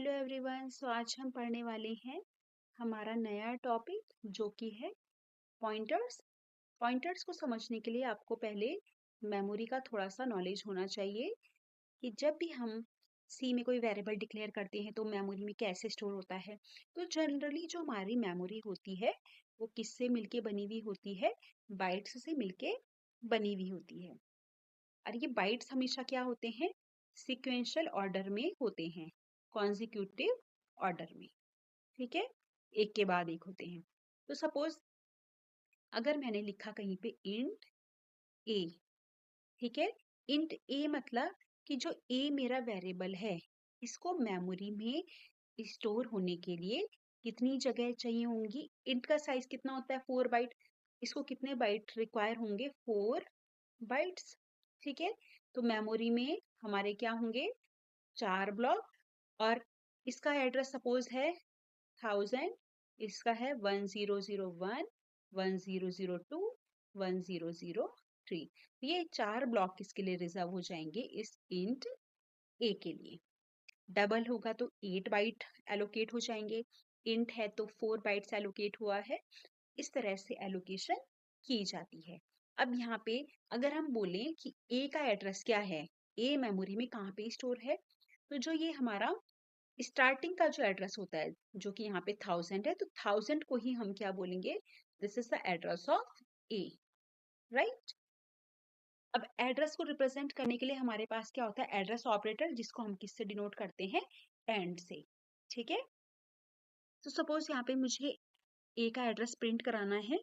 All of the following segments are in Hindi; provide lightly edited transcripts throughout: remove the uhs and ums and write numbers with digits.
Hello everyone. सो आज हम पढ़ने वाले हैं हमारा नया टॉपिक जो कि है पॉइंटर्स। पॉइंटर्स को समझने के लिए आपको पहले मेमोरी का थोड़ा सा नॉलेज होना चाहिए कि जब भी हम सी में कोई वेरिएबल डिक्लेयर करते हैं तो मेमोरी में कैसे स्टोर होता है। तो जनरली जो हमारी मेमोरी होती है वो किससे मिलके बनी हुई होती है? बाइट्स से मिलके बनी हुई होती है। और ये बाइट्स हमेशा क्या होते हैं? सीक्वेंशियल ऑर्डर में होते हैं, कॉन्जिक्यूटिव ऑर्डर में। ठीक है, एक के बाद एक होते हैं। तो सपोज अगर मैंने लिखा कहीं पे इंट ए, ठीक है, इंट ए मतलब कि जो ए मेरा वेरिएबल है इसको मेमोरी में स्टोर होने के लिए कितनी जगह चाहिए होंगी? इंट का साइज कितना होता है? 4 बाइट। इसको कितने बाइट रिक्वायर होंगे? 4 बाइट्स। ठीक है, तो मेमोरी में हमारे क्या होंगे? 4 ब्लॉक। और इसका एड्रेस सपोज है 1000, इसका है 1001, 1002, 1003। ये 4 ब्लॉक किसके लिए रिजर्व हो जाएंगे? इस इंट ए के लिए। डबल होगा तो 8 बाइट एलोकेट हो जाएंगे। इंट है तो 4 बाइट्स एलोकेट हुआ है। इस तरह से एलोकेशन की जाती है। अब यहाँ पे अगर हम बोलें कि ए का एड्रेस क्या है, ए मेमोरी में कहाँ पे स्टोर है, तो जो ये हमारा स्टार्टिंग का जो एड्रेस होता है जो कि यहाँ पे 1000 है, तो 1000 को ही हम क्या बोलेंगे? This is the address of A, right. अब एड्रेस को रिप्रेजेंट करने के लिए हमारे पास क्या होता है? एड्रेस ऑपरेटर, जिसको हम किससे डिनोट करते हैं? एंड से। ठीक है, तो सपोज यहाँ पे मुझे ए का एड्रेस प्रिंट कराना है,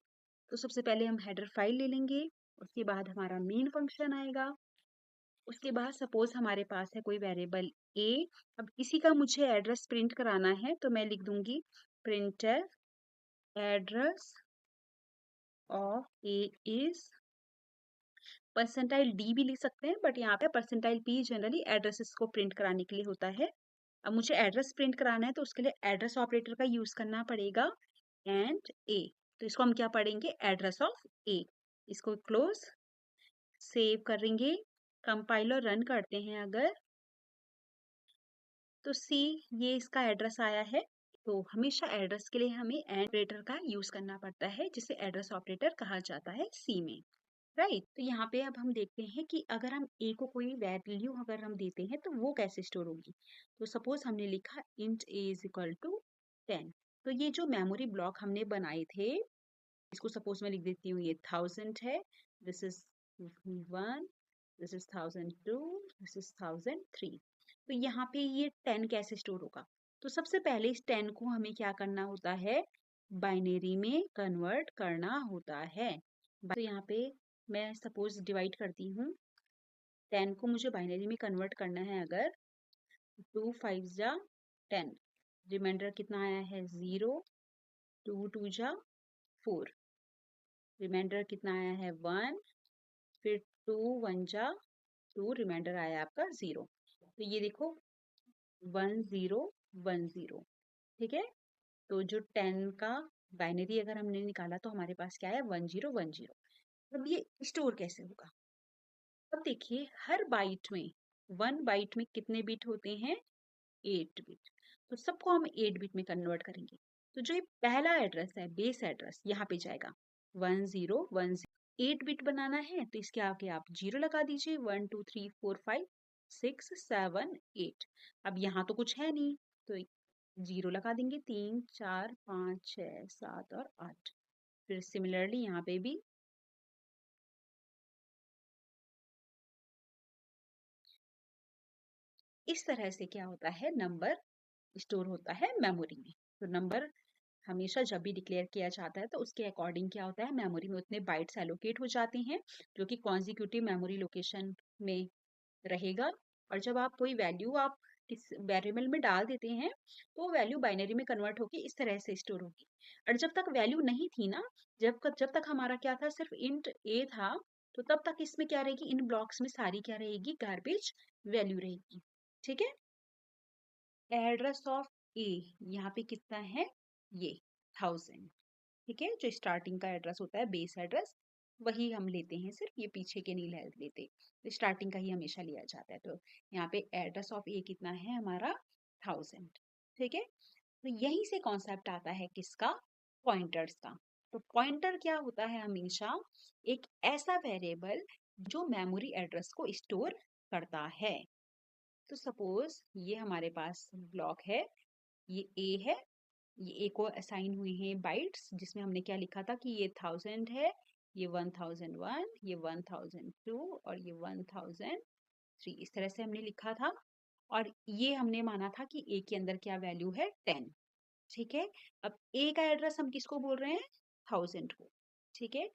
तो सबसे पहले हम हेडर फाइल ले लेंगे, उसके बाद हमारा मेन फंक्शन आएगा। उसके बाद सपोज हमारे पास है कोई वेरिएबल ए। अब इसी का मुझे एड्रेस प्रिंट कराना है तो मैं लिख दूंगी printf address of A is percentile D भी लिख सकते हैं, बट यहाँ पे परसेंटाइल पी जनरली एड्रेसेस को प्रिंट कराने के लिए होता है। अब मुझे एड्रेस प्रिंट कराना है तो उसके लिए एड्रेस ऑपरेटर का यूज करना पड़ेगा, एंड ए। तो इसको हम क्या पढ़ेंगे? एड्रेस ऑफ ए। इसको क्लोज, सेव करेंगे, कंपाइलर रन करते हैं अगर, तो सी ये इसका एड्रेस आया है। तो हमेशा एड्रेस के लिए हमें एंड ऑपरेटर का यूज करना पड़ता है जिसे एड्रेस ऑपरेटर कहा जाता है सी में, राइट। तो यहाँ पे अब हम देखते हैं कि अगर हम ए को कोई वैल्यू अगर हम देते हैं तो वो कैसे स्टोर होगी। तो सपोज हमने लिखा int a is equal to 10। तो ये जो मेमोरी ब्लॉक हमने बनाए थे, इसको सपोज मैं लिख देती हूँ, ये 1000 है, this is 1, this is 1002, this is 1003। तो यहाँ पे ये 10 कैसे स्टोर होगा? तो सबसे पहले इस 10 को हमें क्या करना होता है? बाइनरी में कन्वर्ट करना होता है। तो यहाँ पे मैं सपोज डिवाइड करती हूँ, 10 को मुझे बाइनरी में कन्वर्ट करना है अगर, 2 5 जा 10, रिमाइंडर कितना आया है? 0, 2 2 जा 4, रिमाइंडर कितना आया है? 1, फिर 2 1 जा 2, रिमाइंडर आया आपका 0। तो ये देखो 1 0 1 0। ठीक है, तो जो 10 का बाइनरी अगर हमने निकाला तो हमारे पास क्या है? 1 0 1 0। अब ये स्टोर कैसे होगा? अब देखिए हर बाइट में, 1 बाइट में कितने बिट होते हैं? 8 बिट। तो सबको हम 8 बिट में कन्वर्ट करेंगे। तो जो ये पहला एड्रेस है, बेस एड्रेस, यहाँ पे जाएगा 1010। 8 बिट बनाना है तो इसके आगे आप 0 लगा दीजिए, 1 2 3 4 5 6 7 8। अब यहाँ तो कुछ है नहीं तो 0 लगा देंगे, 3 4 5 6 7 और 8। फिर सिमिलरली यहाँ पे भी इस तरह से क्या होता है? नंबर स्टोर होता है मेमोरी में। तो नंबर हमेशा जब भी डिक्लेयर किया जाता है तो उसके अकॉर्डिंग क्या होता है? मेमोरी में उतने बाइट्स एलोकेट हो जाते हैं जो कि कॉन्जिक्यूटिव मेमोरी लोकेशन में रहेगा। और जब आप कोई वैल्यू आप किस वेरिएबल में डाल देते हैं तो वैल्यू बाइनरी में कन्वर्ट होकर इस तरह से स्टोर होगी। और जब तक वैल्यू नहीं थी ना, जब तक हमारा क्या था? सिर्फ इंट ए था, तो तब तक इसमें क्या रहेगी? इन ब्लॉक्स में सारी क्या रहेगी? गार्बेज वैल्यू रहेगी। ठीक है, एड्रेस ऑफ ए यहाँ पे कितना है? ये 1000। ठीक है, जो स्टार्टिंग का एड्रेस होता है बेस एड्रेस, वही हम लेते हैं, सिर्फ ये पीछे के नहीं लेते, स्टार्टिंग का ही हमेशा लिया जाता है। तो यहाँ पे एड्रेस ऑफ ए कितना है हमारा? 1000। ठीक है। तो यहीं से कॉन्सेप्ट आता है किसका, पॉइंटर्स का। तो पॉइंटर क्या होता है, हमेशा एक ऐसा वेरिएबल जो मेमोरी एड्रेस को स्टोर करता है। तो सपोज ये हमारे पास ब्लॉक है, ये ए है, ये ए को असाइन हुए हैं बाइट्स, जिसमें हमने क्या लिखा था कि ये 1000 है, ये 1001, ये 1002 और ये 1003, इस तरह से हमने लिखा था। और ये हमने माना था कि ए के अंदर क्या वैल्यू है, 10। ठीक है। अब ए का एड्रेस हम किसको बोल रहे हैं, 1000 को। ठीक है।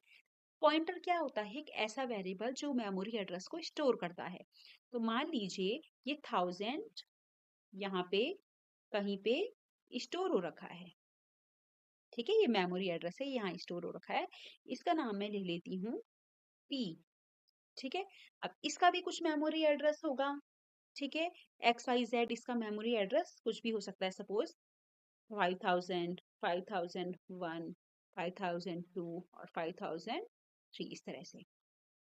पॉइंटर क्या होता है, एक ऐसा वेरिएबल जो मेमोरी एड्रेस को स्टोर करता है। तो मान लीजिए ये 1000 यहाँ पे कहीं पे स्टोर हो रखा है। ठीक है, ये मेमोरी एड्रेस है, यहाँ स्टोर हो रखा है। इसका नाम मैं ले लेती हूँ पी। ठीक है। अब इसका भी कुछ मेमोरी एड्रेस होगा। ठीक है। XYZ इसका मेमोरी एड्रेस कुछ भी हो सकता है, सपोज 5000, 5001, 5002 और 5003, इस तरह से।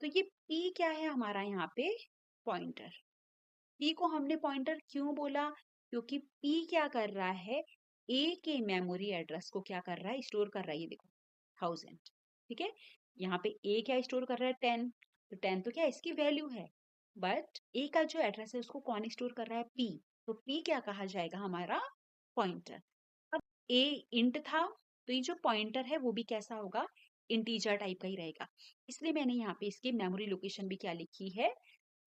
तो ये P क्या है हमारा यहाँ पे, पॉइंटर। P को हमने पॉइंटर क्यों बोला, क्योंकि P क्या कर रहा है, A के मेमोरी एड्रेस को क्या कर रहा है, स्टोर कर रहा है। ये देखो 1000। ठीक है। यहाँ पे A क्या स्टोर कर रहा है, 10। तो 10 तो क्या इसकी वैल्यू है, बट A का जो एड्रेस है उसको कौन स्टोर कर रहा है, P। तो P क्या कहा जाएगा, हमारा पॉइंटर। अब A इंट था, तो ये जो पॉइंटर है वो भी कैसा होगा, इंटीजर टाइप का ही रहेगा। इसलिए मैंने यहाँ पे इसकी मेमोरी लोकेशन भी क्या लिखी है,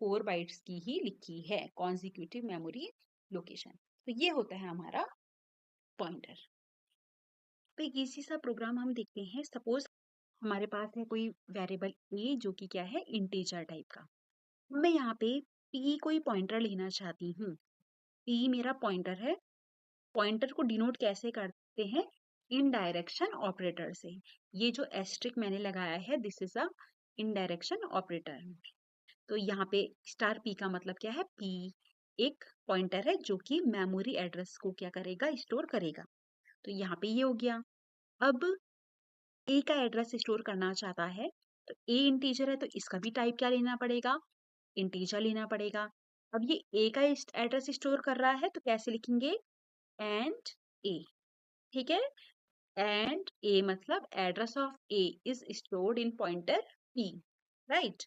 4 बाइट्स की ही लिखी है, कॉन्जिक्यूटिव मेमोरी लोकेशन। तो ये होता है हमारा पॉइंटर। तो एक इजी सा प्रोग्राम हम देखते हैं। सपोज हमारे पास है कोई वेरिएबल ए जो कि क्या है, इंटीजर टाइप का। मैं यहाँ पे पी कोई पॉइंटर लेना चाहती हूँ। पी मेरा पॉइंटर है। पॉइंटर को डिनोट कैसे करते हैं, इन डायरेक्शन ऑपरेटर से। ये जो एस्ट्रिक मैंने लगाया है, this is a in direction operator. तो यहाँ पे स्टार पी का मतलब क्या है, पी एक पॉइंटर है जो कि मेमोरी एड्रेस को क्या करेगा, स्टोर करेगा। तो यहाँ पे ये हो गया। अब ए का एड्रेस स्टोर करना चाहता है, तो ए इंटीजर है तो इसका भी टाइप क्या लेना पड़ेगा, इंटीजर लेना पड़ेगा। अब ये ए का एड्रेस स्टोर कर रहा है तो कैसे लिखेंगे, एंड ए। ठीक है। एंड ए मतलब address of A is stored in pointer P, right.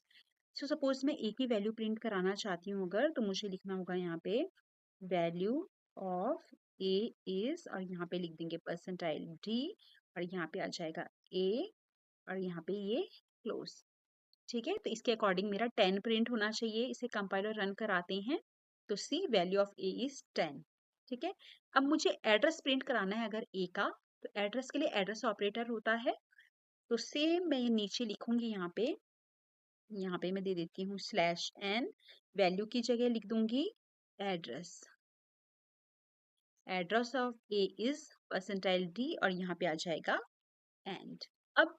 So suppose मैं ए की वैल्यू प्रिंट कराना चाहती हूँ अगर, तो मुझे लिखना होगा यहाँ पे वैल्यू ऑफ ए इज, और यहाँ पे लिख देंगे परसेंटाइल डी, और यहाँ पे आ जाएगा ए, और यहाँ पे ये क्लोज। ठीक है। तो इसके अकॉर्डिंग मेरा 10 प्रिंट होना चाहिए। इसे कंपाइलर रन कराते हैं तो सी वैल्यू ऑफ ए इज 10। ठीक है। अब मुझे एड्रेस प्रिंट कराना है अगर ए का, तो एड्रेस के लिए एड्रेस ऑपरेटर होता है। तो सेम मैं नीचे लिखूंगी यहाँ पे मैं दे देती हूँ /n, वैल्यू की जगह लिख दूंगी address. Address of A is percentile D, और यहाँ पे आ जाएगा एंड। अब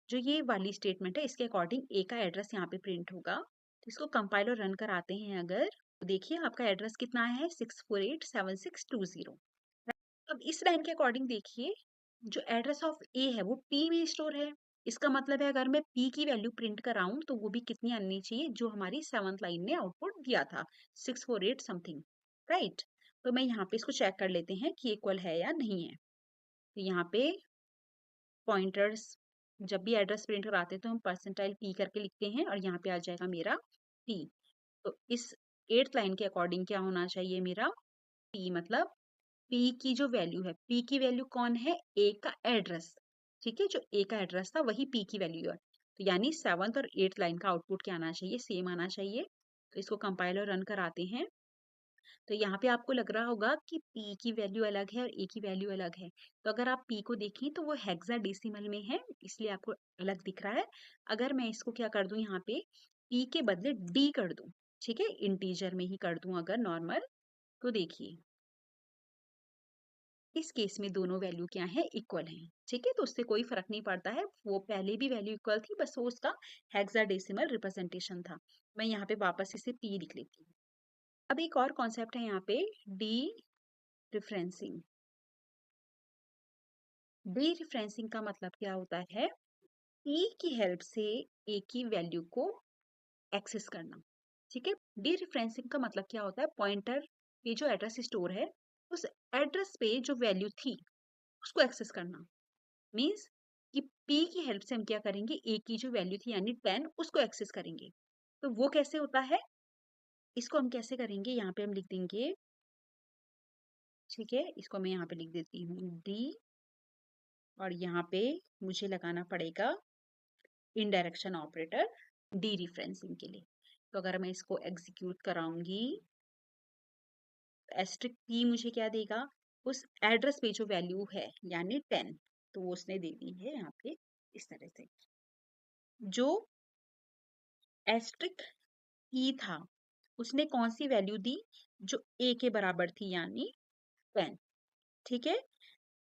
जो ये वाली स्टेटमेंट है इसके अकॉर्डिंग ए का एड्रेस यहाँ पे प्रिंट होगा। तो इसको कंपाइलर रन कराते हैं अगर, तो देखिए आपका एड्रेस कितना है, 6487620। अब इस लाइन के अकॉर्डिंग देखिए, जो एड्रेस ऑफ ए है वो पी में स्टोर है। इसका मतलब है अगर मैं पी की वैल्यू प्रिंट कराऊं तो वो भी कितनी आनी चाहिए, जो हमारी 7th लाइन ने आउटपुट दिया था, 648 समथिंग, राइट। तो मैं यहाँ पे इसको चेक कर लेते हैं कि इक्वल है या नहीं है। तो यहाँ पे पॉइंटर्स जब भी एड्रेस प्रिंट कराते हैं तो हम परसेंटाइल पी करके लिखते हैं, और यहाँ पे आ जाएगा मेरा पी। तो इस 8th लाइन के अकॉर्डिंग क्या होना चाहिए, मेरा पी मतलब पी की जो वैल्यू है, पी की वैल्यू कौन है, ए का एड्रेस। ठीक है, जो ए का एड्रेस था वही पी की वैल्यू है। तो यानी 7th और 8th लाइन का आउटपुट क्या आना चाहिए, सेम आना चाहिए। तो इसको कंपाइलर रन कराते हैं। तो यहाँ पे आपको लग रहा होगा कि p की वैल्यू अलग है और a की वैल्यू अलग है। तो अगर आप p को देखें तो वो हेक्साडेसिमल में है, इसलिए आपको अलग दिख रहा है। अगर मैं इसको क्या कर दूं, यहाँ पे p के बदले d कर दूं, ठीक है, इंटीजर में ही कर दूं अगर नॉर्मल, तो देखिए इस केस में दोनों वैल्यू क्या है, इक्वल है। ठीक है। तो उससे कोई फर्क नहीं पड़ता है, वो पहले भी वैल्यू इक्वल थी, बस वो उसका हेक्साडेसिमल रिप्रेजेंटेशन था। मैं यहाँ पे वापस इसे p लिख लेती हूँ। अब एक और कॉन्सेप्ट है यहाँ पे, डी रिफरेंसिंग। डी रिफरेंसिंग का मतलब क्या होता है, ई की हेल्प से ए की वैल्यू को एक्सेस करना। ठीक है। डी रिफरेंसिंग का मतलब क्या होता है, पॉइंटर, ये जो एड्रेस स्टोर है उस एड्रेस पे जो वैल्यू थी उसको एक्सेस करना। मीन्स कि P की हेल्प से हम क्या करेंगे, A की जो वैल्यू थी यानी 10 उसको एक्सेस करेंगे। तो वो कैसे होता है, इसको हम कैसे करेंगे, यहाँ पे हम लिख देंगे, ठीक है, इसको मैं यहाँ पे लिख देती हूँ D, और यहाँ पे मुझे लगाना पड़ेगा इनडायरेक्शन ऑपरेटर डी रिफरेंसिंग के लिए। तो अगर मैं इसको एग्जीक्यूट कराऊंगी, एस्ट्रिक P मुझे क्या देगा, उस एड्रेस पे जो वैल्यू है यानी 10, तो वो उसने दे दी है यहाँ पे इस तरह से। जो एस्ट्रिक P था उसने कौन सी वैल्यू दी, जो A के बराबर थी यानी 10, ठीक है।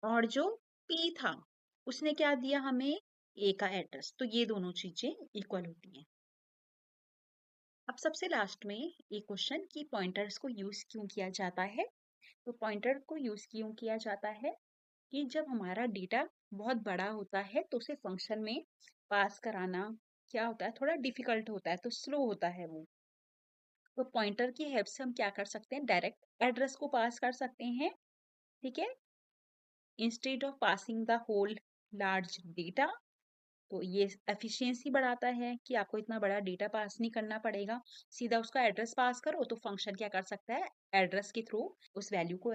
और जो P था उसने क्या दिया हमें, A का एड्रेस, तो ये दोनों चीजें इक्वल होती हैं। अब सबसे लास्ट में एक क्वेश्चन कि पॉइंटर्स को यूज क्यों किया जाता है। तो पॉइंटर को यूज क्यों किया जाता है कि जब हमारा डेटा बहुत बड़ा होता है तो उसे फंक्शन में पास कराना क्या होता है, थोड़ा डिफिकल्ट होता है, तो स्लो होता है वो। तो पॉइंटर की हेल्प से हम क्या कर सकते हैं, डायरेक्ट एड्रेस को पास कर सकते हैं, ठीक है, instead of passing the whole large data. तो ये एफिशिएंसी बढ़ाता है कि आपको इतना बड़ा डेटा पास नहीं करना पड़ेगा, सीधा उसका एड्रेस पास करो तो फंक्शन क्या कर सकता है, एड्रेस के थ्रू उस वैल्यू को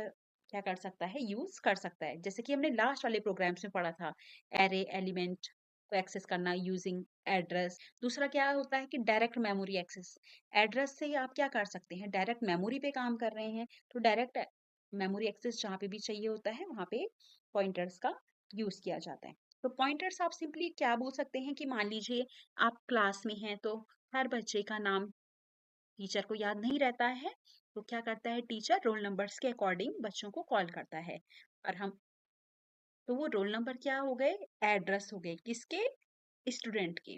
क्या कर सकता है, यूज कर सकता है। जैसे कि हमने लास्ट वाले प्रोग्राम्स में पढ़ा था, एरे एलिमेंट को एक्सेस करना यूजिंग एड्रेस। दूसरा क्या होता है कि डायरेक्ट मेमोरी एक्सेस, एड्रेस से आप क्या कर सकते हैं, डायरेक्ट मेमोरी पे काम कर रहे हैं, तो डायरेक्ट मेमोरी एक्सेस जहाँ पे भी चाहिए होता है वहां पे पॉइंटर्स का यूज किया जाता है। तो पॉइंटर्स आप सिंपली क्या बोल सकते हैं कि मान लीजिए आप क्लास में हैं तो हर बच्चे का नाम टीचर को याद नहीं रहता है, तो क्या करता है टीचर, रोल नंबर्स के अकॉर्डिंग बच्चों को कॉल करता है। और हम, तो वो रोल नंबर क्या हो गए, एड्रेस हो गए, किसके, स्टूडेंट के,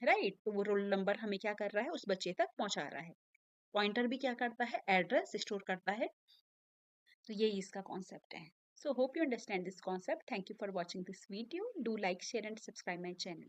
राइट। तो वो रोल नंबर हमें क्या कर रहा है, उस बच्चे तक पहुंचा रहा है। पॉइंटर भी क्या करता है, एड्रेस स्टोर करता है। तो यही इसका कॉन्सेप्ट है। So hope you understand this concept. Thank you for watching this video. Do like, share and subscribe my channel.